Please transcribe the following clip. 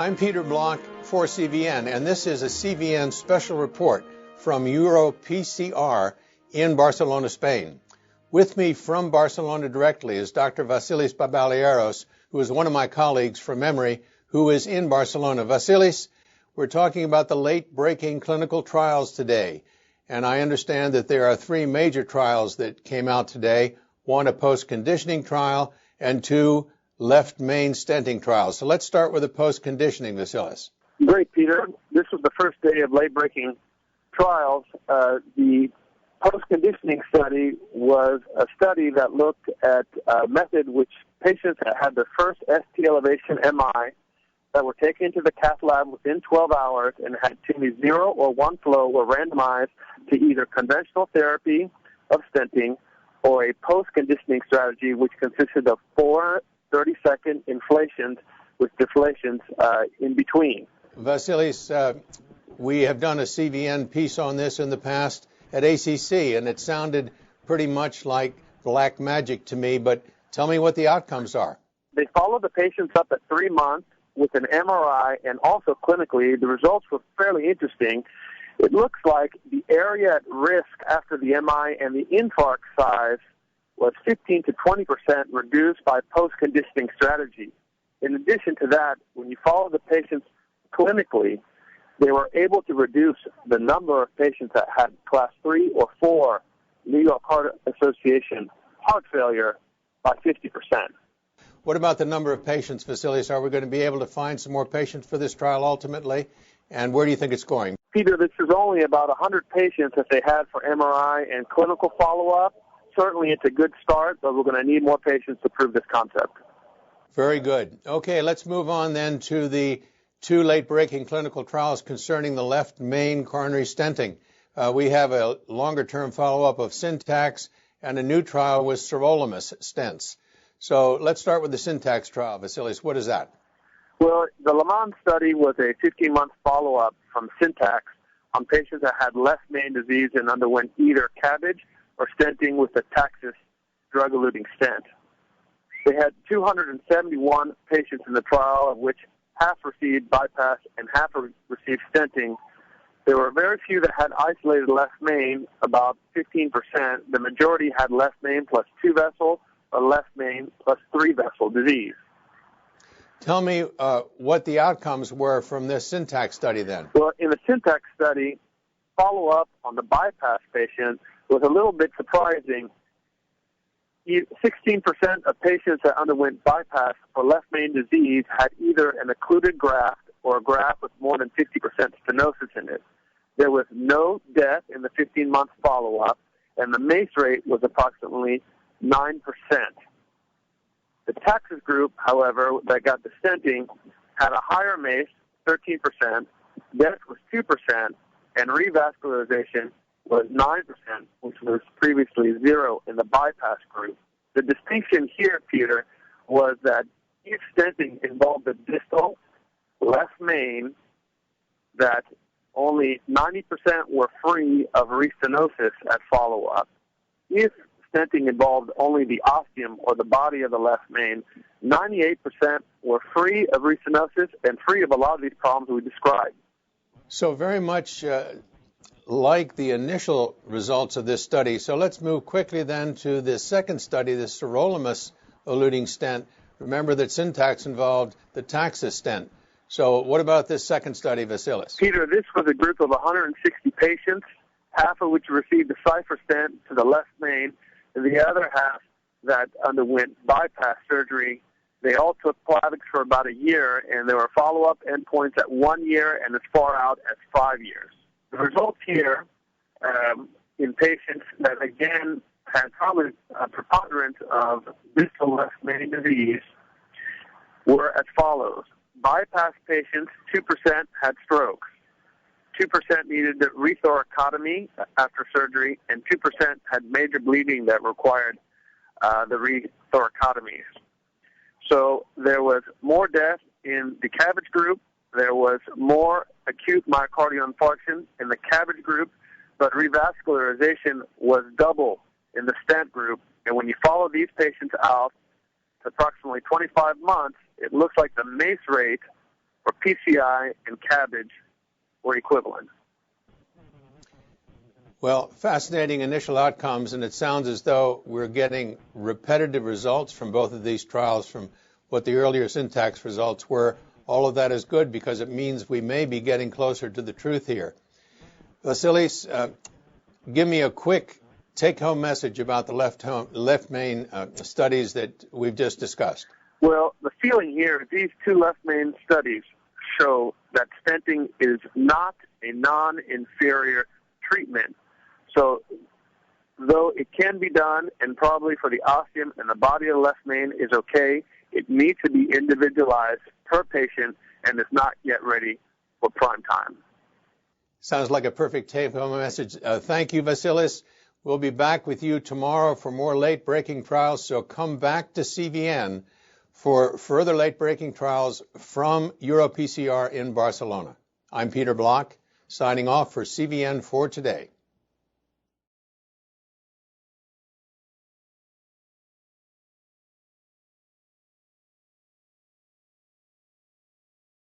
I'm Peter Block for CVN, and this is a CVN special report from EuroPCR in Barcelona, Spain. With me from Barcelona directly is Dr. Vasilis Babalieros, who is one of my colleagues from Emory, who is in Barcelona. Vasilis, we're talking about the late-breaking clinical trials today, and I understand that there are 3 major trials that came out today, 1 a post-conditioning trial and 2 left main stenting trials. So let's start with the post-conditioning, Vasilis. Great, Peter. This was the first day of late-breaking trials. The post-conditioning study was a study that looked at a method which patients that had their first ST elevation MI that were taken to the cath lab within 12 hours and had TIMI 0 or 1 flow were randomized to either conventional therapy of stenting or a post-conditioning strategy which consisted of 4 30-second inflations with deflations in between. Vasilis, we have done a CVN piece on this in the past at ACC, and it sounded pretty much like black magic to me, but tell me what the outcomes are. They followed the patients up at 3 months with an MRI, and also clinically, the results were fairly interesting. It looks like the area at risk after the MI and the infarct size was 15 to 20% reduced by post-conditioning strategy. In addition to that, when you follow the patients clinically, they were able to reduce the number of patients that had class 3 or 4 New York Heart Association heart failure by 50%. What about the number of patients, Vasilis? Are we going to be able to find some more patients for this trial ultimately? And where do you think it's going? Peter, this is only about 100 patients that they had for MRI and clinical follow-up. Certainly it's a good start, but we're going to need more patients to prove this concept. Very good. Okay, let's move on then to the 2 late-breaking clinical trials concerning the left main coronary stenting. We have a longer-term follow-up of Syntax and a new trial with sirolimus stents. So let's start with the Syntax trial. Vasilis, what is that? Well, the Le Mans study was a 15-month follow-up from Syntax on patients that had left main disease and underwent either CABG or stenting with the Taxus drug-eluting stent. They had 271 patients in the trial, of which half received bypass and half received stenting. There were very few that had isolated left main, about 15%. The majority had left main plus 2 vessel or left main plus 3 vessel disease. Tell me what the outcomes were from this Syntax study then. Well, in the Syntax study, follow-up on the bypass patient was a little bit surprising. 16% of patients that underwent bypass for left main disease had either an occluded graft or a graft with more than 50% stenosis in it. There was no death in the 15-month follow-up, and the MACE rate was approximately 9%. The Taxus group, however, that got the stenting, had a higher MACE, 13%, death was 2%, and revascularization was 9%, which was previously 0 in the bypass group. The distinction here, Peter, was that if stenting involved the distal left main, that only 90% were free of restenosis at follow-up. If stenting involved only the ostium or the body of the left main, 98% were free of restenosis and free of a lot of these problems we described. So very much like the initial results of this study. So let's move quickly then to the second study, the sirolimus-eluting stent. Remember that Syntax involved the Taxus stent. So what about this second study, Vasilis? Peter, this was a group of 160 patients, half of which received the Cypher stent to the left main, and the other half that underwent bypass surgery. They all took Plavix for about a year, and there were follow-up endpoints at 1 year and as far out as 5 years. The results here in patients that, again, had probably a preponderance of distal left main disease were as follows. Bypass patients, 2% had strokes. 2% needed rethoracotomy after surgery, and 2% had major bleeding that required the rethoracotomies. So there was more death in the CABG group. There was more acute myocardial infarction in the CABG group, but revascularization was double in the stent group. And when you follow these patients out to approximately 25 months, it looks like the MACE rate where PCI and cabbage were equivalent. Well, fascinating initial outcomes, and it sounds as though we're getting repetitive results from both of these trials from what the earlier syntax results were. All of that is good because it means we may be getting closer to the truth here. Vasilis, give me a quick take-home message about the left main studies that we've just discussed. Well, the feeling here is these two left main studies show that stenting is not a non-inferior treatment. So, though it can be done, and probably for the ostium and the body of the left main is okay, it needs to be individualized per patient and is not yet ready for prime time. Sounds like a perfect take-home message. Thank you, Vasilis. We'll be back with you tomorrow for more late-breaking trials, so come back to CVN for further late-breaking trials from EuroPCR in Barcelona. I'm Peter Block, signing off for CVN for today.